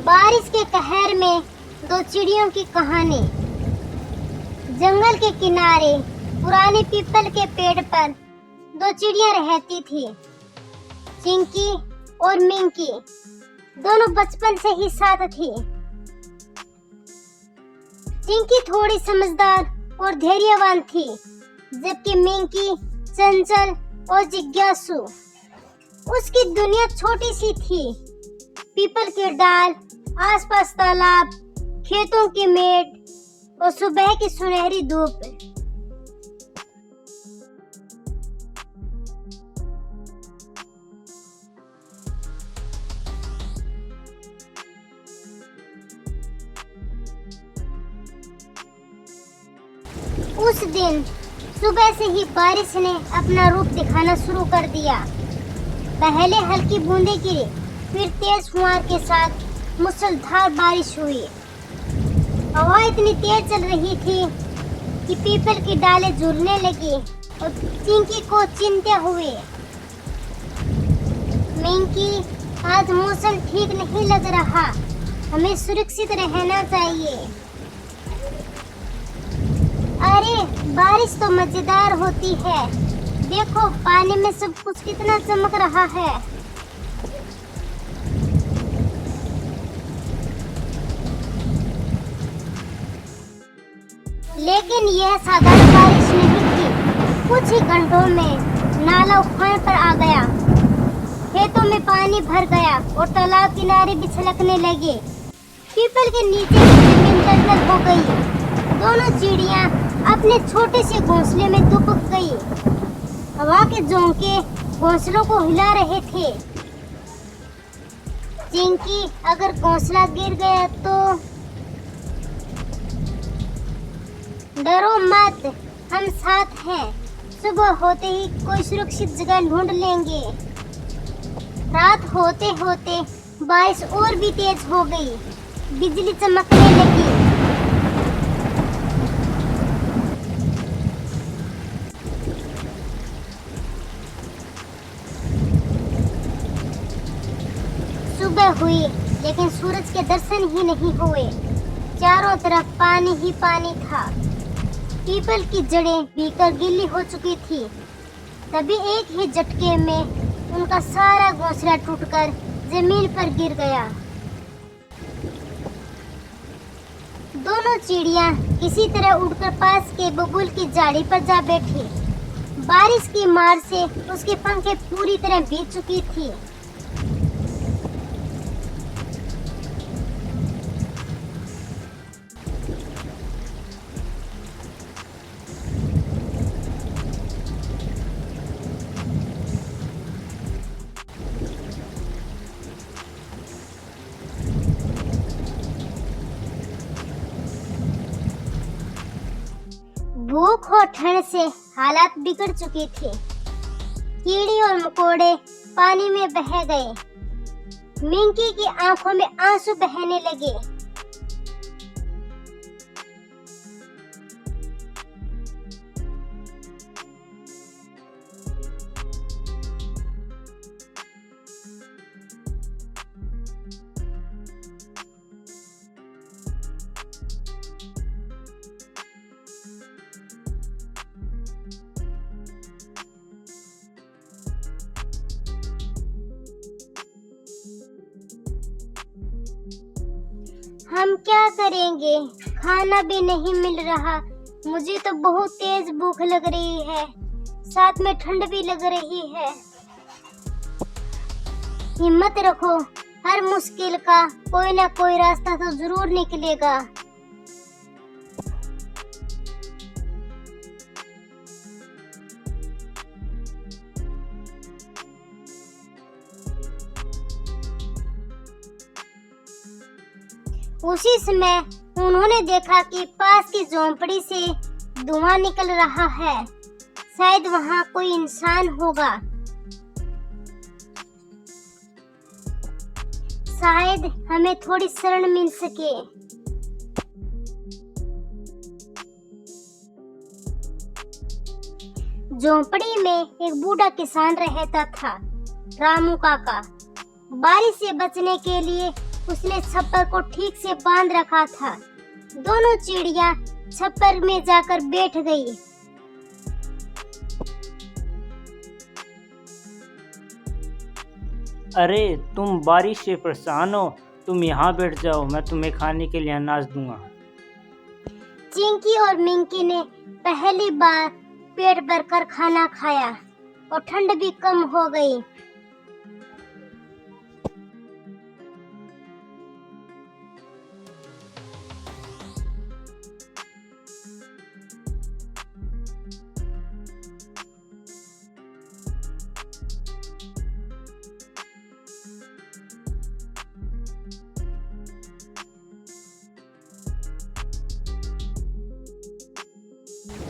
बारिश के कहर में दो चिड़ियों की कहानी। जंगल के किनारे पुराने पीपल के पेड़ पर दो चिड़ियां रहती थी। चिंकी और मिंकी दोनों बचपन से ही साथ थी। चिंकी थोड़ी समझदार और धैर्यवान थी, जबकि मिंकी चंचल और जिज्ञासु। उसकी दुनिया छोटी सी थी, पीपल के डाल, आसपास तालाब, खेतों की मेड़ और सुबह की सुनहरी धूप। उस दिन सुबह से ही बारिश ने अपना रूप दिखाना शुरू कर दिया। पहले हल्की बूंदें गिरी, फिर तेज फुहार के साथ मूसलाधार बारिश हुई। हवा इतनी तेज चल रही थी कि पीपल की डालें झूलने लगी और चिंकी को चिंता हुई। मिंकी, आज मौसम ठीक नहीं लग रहा, हमें सुरक्षित रहना चाहिए। अरे बारिश तो मजेदार होती है, देखो पानी में सब कुछ कितना चमक रहा है। लेकिन यह साधारण बारिश नहीं थी। कुछ ही घंटों में नाला उफान पर आ गया, खेतों में पानी भर गया और तालाब किनारे भी छलकने लगे। पीपल के नीचे की जमीन दलदल हो गई। दोनों चिड़ियां अपने छोटे से घोंसले में दुबक गई। हवा के झोंके घोंसलों को हिला रहे थे। चिंकी, अगर घोंसला गिर गया तो? डरो मत, हम साथ हैं। सुबह होते ही कोई सुरक्षित जगह ढूंढ लेंगे। रात होते होते बारिश और भी तेज हो गई, बिजली चमकने लगी। सुबह हुई, लेकिन सूरज के दर्शन ही नहीं हुए। चारों तरफ पानी ही पानी था। पीपल की जड़ें भीगकर गीली हो चुकी थी। तभी एक ही झटके में उनका सारा घोंसला टूटकर जमीन पर गिर गया। दोनों चिड़ियां किसी तरह उड़कर पास के बबूल की झाड़ी पर जा बैठी। बारिश की मार से उसके पंखें पूरी तरह भीग चुकी थी। भूख और ठंड से हालात बिगड़ चुकी थी। कीड़े और मकोड़े पानी में बह गए। मिंकी की आंखों में आंसू बहने लगे। हम क्या करेंगे, खाना भी नहीं मिल रहा। मुझे तो बहुत तेज भूख लग रही है, साथ में ठंड भी लग रही है। हिम्मत रखो, हर मुश्किल का कोई ना कोई रास्ता तो जरूर निकलेगा। उसी समय उन्होंने देखा कि पास की झोंपड़ी से धुआं निकल रहा है। शायद वहां कोई इंसान होगा। शायद हमें थोड़ी शरण मिल सके। झोंपड़ी में एक बूढ़ा किसान रहता था, रामू काका। बारिश से बचने के लिए उसने छप्पर को ठीक से बांध रखा था। दोनों चिड़िया छप्पर में जाकर बैठ गई। अरे तुम बारिश से परेशान हो, तुम यहाँ बैठ जाओ, मैं तुम्हें खाने के लिए अनाज दूंगा। चिंकी और मिंकी ने पहली बार पेट भरकर खाना खाया और ठंड भी कम हो गई।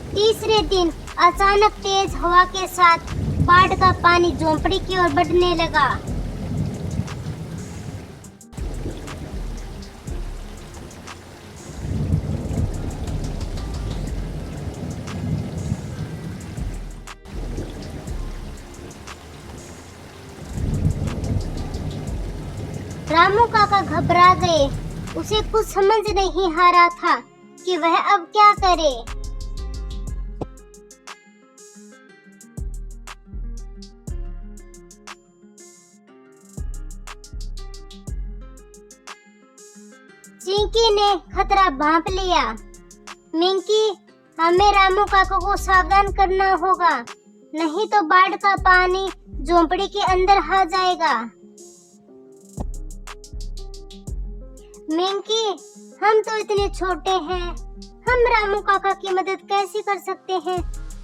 तीसरे दिन अचानक तेज हवा के साथ बाढ़ का पानी झोंपड़ी की ओर बढ़ने लगा। रामू काका घबरा गए। उसे कुछ समझ नहीं आ रहा था कि वह अब क्या करे। चिंकी ने खतरा भांप लिया। मिंकी, हमें रामू काका को सावधान करना होगा, नहीं तो बाढ़ का पानी झोंपड़ी के अंदर आ जाएगा। मिंकी, हम तो इतने छोटे हैं, हम रामू काका की मदद कैसे कर सकते हैं?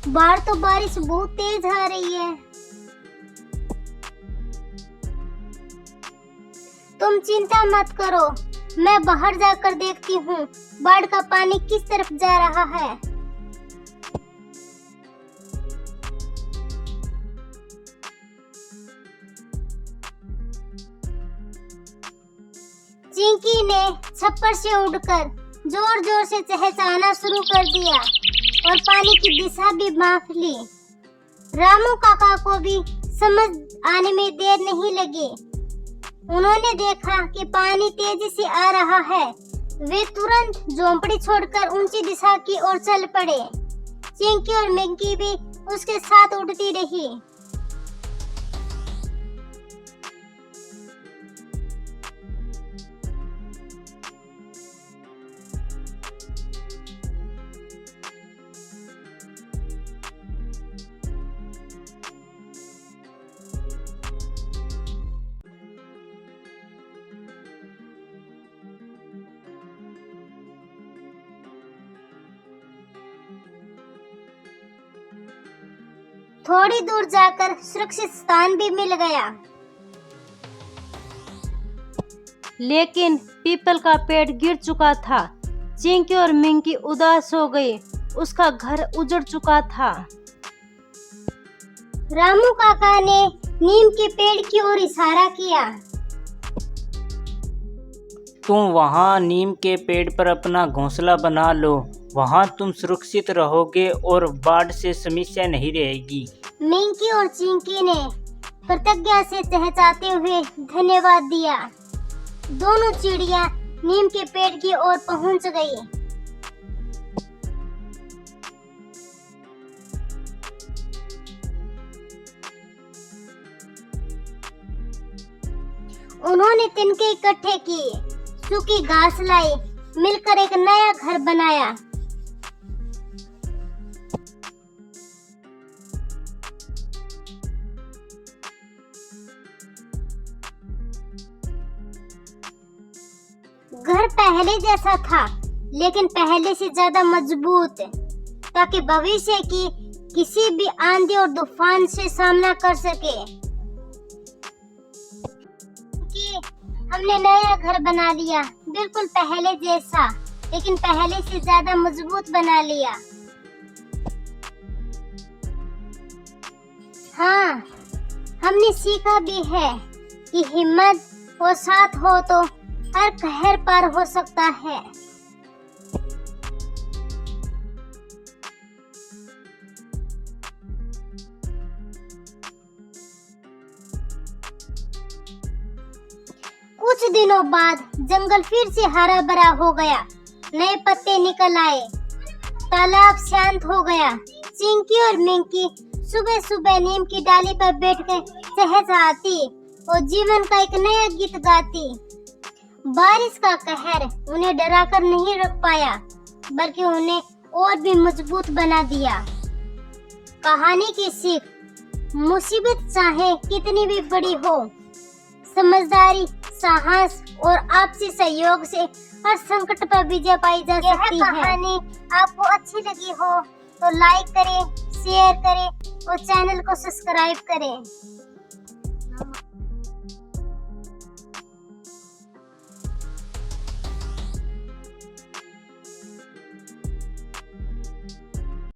बाहर तो बारिश बहुत तेज आ रही है। तुम चिंता मत करो, मैं बाहर जाकर देखती हूँ बाढ़ का पानी किस तरफ जा रहा है। चिंकी ने छप्पर से उड़कर जोर जोर से चहचहाना शुरू कर दिया और पानी की दिशा भी माप ली। रामू काका को भी समझ आने में देर नहीं लगी। उन्होंने देखा कि पानी तेजी से आ रहा है। वे तुरंत झोंपड़ी छोड़कर ऊंची दिशा की ओर चल पड़े। चिंकी और मिंकी भी उसके साथ उड़ती रही। थोड़ी दूर जाकर सुरक्षित स्थान भी मिल गया, लेकिन पीपल का पेड़ गिर चुका था। चिंकी और मिंकी उदास हो गई। उसका घर उजड़ चुका था। रामू काका ने नीम के पेड़ की ओर इशारा किया। तुम वहाँ नीम के पेड़ पर अपना घोंसला बना लो, वहाँ तुम सुरक्षित रहोगे और बाढ़ से समस्या नहीं रहेगी। मिंकी और चिंकी ने प्रतिज्ञा से चहचहाते हुए धन्यवाद दिया। दोनों चिड़िया नीम के पेड़ की ओर पहुंच गई। उन्होंने तिनके इकट्ठे किए, सूखी घास लाई, मिलकर एक नया घर बनाया। घर पहले जैसा था, लेकिन पहले से ज्यादा मजबूत, ताकि भविष्य की किसी भी आंधी और तूफान से सामना कर सके। कि हमने नया घर बना लिया, बिल्कुल पहले जैसा, लेकिन पहले से ज्यादा मजबूत बना लिया। हाँ, हमने सीखा भी है कि हिम्मत और साथ हो तो हर कहर पार हो सकता है। कुछ कुछ दिनों बाद जंगल फिर से हरा भरा हो गया, नए पत्ते निकल आए, तालाब शांत हो गया। चिंकी और मिंकी सुबह सुबह नीम की डाली पर बैठकर चहचहाती और जीवन का एक नया गीत गाती। बारिश का कहर उन्हें डराकर नहीं रख पाया, बल्कि उन्हें और भी मजबूत बना दिया। कहानी की सीख, मुसीबत चाहे कितनी भी बड़ी हो, समझदारी, साहस और आपसी सहयोग से हर संकट पर विजय पाई जा सकती है। कहानी आपको अच्छी लगी हो तो लाइक करें, शेयर करें और चैनल को सब्सक्राइब करें।